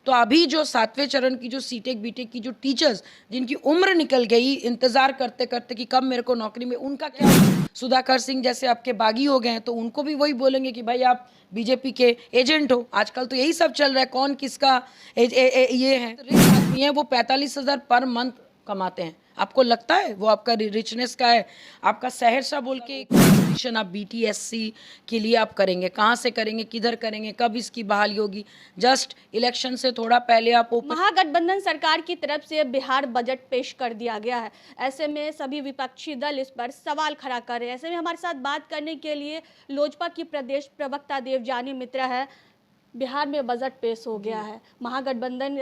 तो अभी जो 7वें चरण की जो सीटेक बीटेक की जो टीचर्स जिनकी उम्र निकल गई इंतजार करते करते कि कब मेरे को नौकरी में, उनका क्या? सुधाकर सिंह जैसे आपके बागी हो गए हैं तो उनको भी वही बोलेंगे कि भाई आप बीजेपी के एजेंट हो। आजकल तो यही सब चल रहा है, कौन किसका ये है। रिच आदमी है वो 45,000 पर मंथ कमाते हैं। आपको लगता है वो आपका रिचनेस का है? आपका सहरसा बोल के एक ऑडिशन आप बीटीएससी के लिए आप करेंगे, कहाँ से करेंगे, किधर करेंगे, कब इसकी बहाली होगी? जस्ट इलेक्शन से थोड़ा पहले आप महागठबंधन सरकार की तरफ से बिहार बजट पेश कर दिया गया है। ऐसे में सभी विपक्षी दल इस पर सवाल खड़ा कर रहे हैं। ऐसे में हमारे साथ बात करने के लिए लोजपा की प्रदेश प्रवक्ता देवजानी मित्रा है। बिहार में बजट पेश हो गया है, महागठबंधन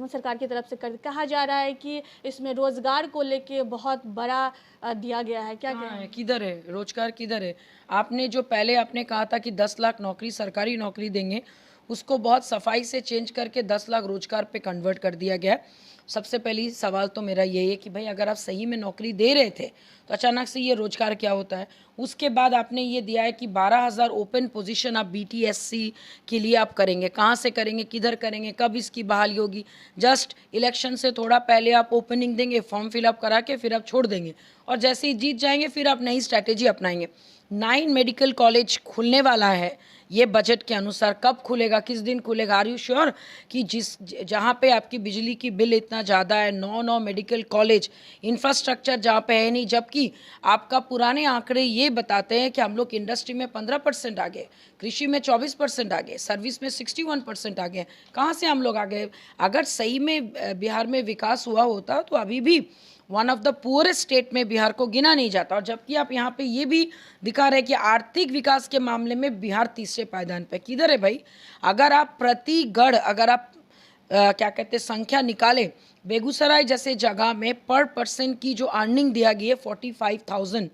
सरकार की तरफ से कहा जा रहा है कि इसमें रोजगार को लेके बहुत बड़ा दिया गया है। क्या है? किधर है रोजगार, किधर है? आपने जो पहले आपने कहा था कि 10 लाख नौकरी, सरकारी नौकरी देंगे, उसको बहुत सफाई से चेंज करके 10 लाख रोजगार पे कन्वर्ट कर दिया गया। सबसे पहली सवाल तो मेरा यही है कि भाई अगर आप सही में नौकरी दे रहे थे तो अचानक से ये रोजगार क्या होता है? उसके बाद आपने ये दिया है कि 12,000 ओपन पोजीशन आप बीटीएससी के लिए आप करेंगे, कहाँ से करेंगे, किधर करेंगे, कब इसकी बहाली होगी? जस्ट इलेक्शन से थोड़ा पहले आप ओपनिंग देंगे, फॉर्म फिलअप करा के फिर आप छोड़ देंगे और जैसे ही जीत जाएंगे फिर आप नई स्ट्रैटेजी अपनाएंगे। 9 मेडिकल कॉलेज खुलने वाला है ये बजट के अनुसार। कब खुलेगा, किस दिन खुलेगा? आर यू श्योर कि जहाँ पे आपकी बिजली की बिल इतना ज़्यादा है, 9 मेडिकल कॉलेज, इंफ्रास्ट्रक्चर जहाँ पे है नहीं, जबकि आपका पुराने आंकड़े ये बताते हैं कि हम लोग इंडस्ट्री में 15% आ गए, कृषि में 24% आ गए, सर्विस में 61% आ गए। कहाँ से हम लोग आ गए? अगर सही में बिहार में विकास हुआ होता तो अभी भी one of the poorest state में बिहार को गिना नहीं जाता। और जबकि आप यहाँ पे ये भी दिखा रहे हैं कि आर्थिक विकास के मामले में बिहार तीसरे पायदान पे। किधर है भाई? अगर आप प्रति गढ़ अगर आप क्या कहते हैं संख्या निकालें, बेगूसराय जैसे जगह में पर पर्सन की जो अर्निंग दिया गई है 45,000,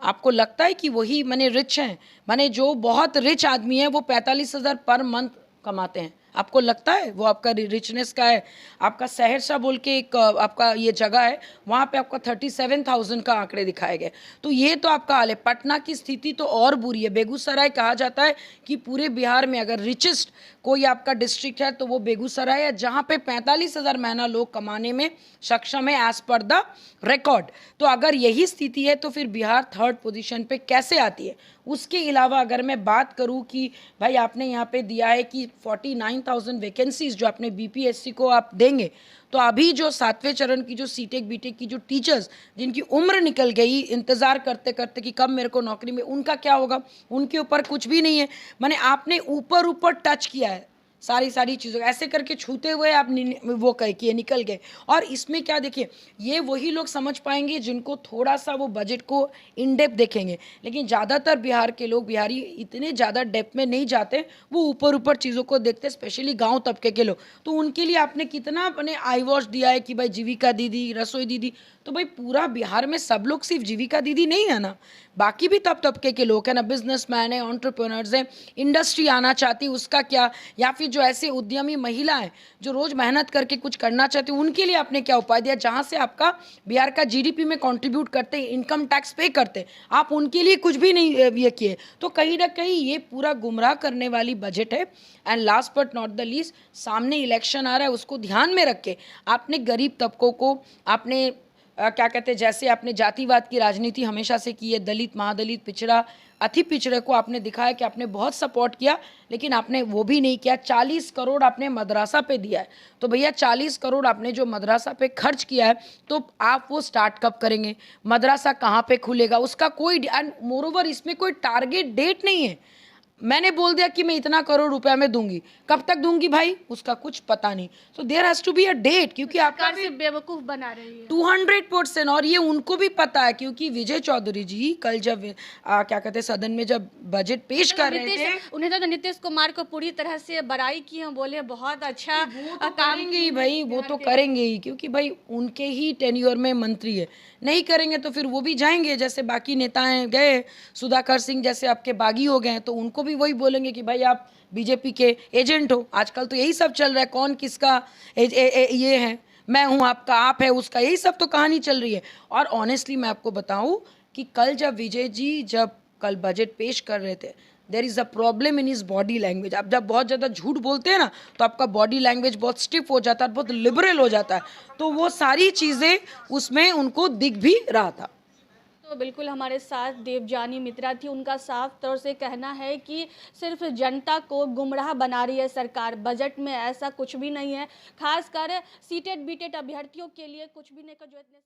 आपको लगता है कि वही माने रिच हैं? माने जो बहुत रिच आदमी है वो 45,000 पर मंथ कमाते हैं। आपको लगता है वो आपका रिचनेस का है? आपका सहरसा बोल के एक आपका ये जगह है, वहाँ पे आपका 37,000 का आंकड़े दिखाए गए। तो ये तो आपका हाल है। पटना की स्थिति तो और बुरी है। बेगूसराय कहा जाता है कि पूरे बिहार में अगर रिचेस्ट कोई आपका डिस्ट्रिक्ट है तो वो बेगूसराय है, जहाँ पे 45,000 महीना लोग कमाने में सक्षम है एज पर द रिकॉर्ड। तो अगर यही स्थिति है तो फिर बिहार 3rd पोजीशन पे कैसे आती है? उसके अलावा अगर मैं बात करूं कि भाई आपने यहाँ पे दिया है कि 49,000 वैकेंसीज जो आपने बीपीएससी को आप देंगे, तो अभी जो 7वें चरण की जो सीटेक बीटेक की जो टीचर्स जिनकी उम्र निकल गई इंतजार करते करते कि कब मेरे को नौकरी में, उनका क्या होगा? उनके ऊपर कुछ भी नहीं है। माने आपने ऊपर ऊपर टच किया है सारी चीज़ों, ऐसे करके छूते हुए आप वो कह किए निकल गए। और इसमें क्या देखिए, ये वही लोग समझ पाएंगे जिनको थोड़ा सा वो बजट को इन डेप्थ देखेंगे, लेकिन ज़्यादातर बिहार के लोग, बिहारी इतने ज़्यादा डेप्थ में नहीं जाते, वो ऊपर ऊपर चीज़ों को देखते, स्पेशली गाँव तबके के लोग। तो उनके लिए आपने कितना अपने आई वॉश दिया है कि भाई जीविका दीदी, रसोई दीदी, तो भाई पूरा बिहार में सब लोग सिर्फ जीविका दीदी नहीं है ना, बाकी भी तबके के लोग हैं ना, बिजनेसमैन है, एंटरप्रेन्योर्स हैं, इंडस्ट्री आना चाहती है उसका क्या, या फिर जो ऐसे उद्यमी महिला हैं जो रोज मेहनत करके कुछ करना चाहती है, उनके लिए आपने क्या उपाय दिया? जहां से आपका बिहार का जीडीपी में कंट्रीब्यूट करते हैं, इनकम टैक्स पे करते हैं, आप उनके लिए कुछ भी नहीं ये किए। तो कहीं ना कहीं ये पूरा गुमराह करने वाली बजट है। And last but not the least, सामने इलेक्शन आ रहा है, उसको ध्यान में रख के आपने गरीब तबकों को, आपने क्या कहते हैं, जैसे आपने जातिवाद की राजनीति हमेशा से की है, दलित, महादलित, पिछड़ा, अति पिछड़े को आपने दिखाया कि आपने बहुत सपोर्ट किया, लेकिन आपने वो भी नहीं किया। 40 करोड़ आपने मदरसा पे दिया है, तो भैया 40 करोड़ आपने जो मदरसा पे खर्च किया है, तो आप वो स्टार्ट कब करेंगे? मदरसा कहाँ पे खुलेगा? उसका कोई, एंड मोरोवर इसमें कोई टारगेट डेट नहीं है। मैंने बोल दिया कि मैं इतना करोड़ रुपया में दूंगी, कब तक दूंगी भाई उसका कुछ पता नहीं। So there has to be a date, क्योंकि आपका भी बेवकूफ बना रही है 200%। और ये उनको भी पता है, क्योंकि विजय चौधरी जी कल जब क्या कहते हैं सदन में जब बजट पेश कर रहे थे, उन्हें तो नीतीश कुमार को पूरी तरह से बड़ाई की है, बोले बहुत अच्छा करेंगे ही भाई, वो तो करेंगे ही, क्योंकि भाई उनके ही टेन्योर में मंत्री है। नहीं करेंगे तो फिर वो भी जाएंगे, जैसे बाकी नेताएं गए, सुधाकर सिंह जैसे आपके बागी हो गए, तो उनको भी वही बोलेंगे कि भाई आप बीजेपी के एजेंट हो। आजकल तो यही सब चल रहा है, कौन किसका ये है, मैं हूं आपका, आप है उसका, यही सब तो कहानी चल रही है। और ऑनेस्टली मैं आपको बताऊं कि कल जब विजय जी जब कल बजट पेश कर रहे थे, there is a problem in his body language. आप जब बहुत ज़्यादा झूठ बोलते हैं ना तो आपका बॉडी लैंग्वेज बहुत स्टिफ हो जाता है, बहुत लिबरल हो जाता है। तो वो सारी चीज़ें उसमें उनको दिख भी रहा था। तो बिल्कुल हमारे साथ देवजानी मित्रा थी। उनका साफ तौर से कहना है कि सिर्फ जनता को गुमराह बना रही है सरकार। बजट में ऐसा कुछ भी नहीं है, खासकर सीटेड बीटेड अभ्यर्थियों के लिए कुछ भी नहीं का जो इतने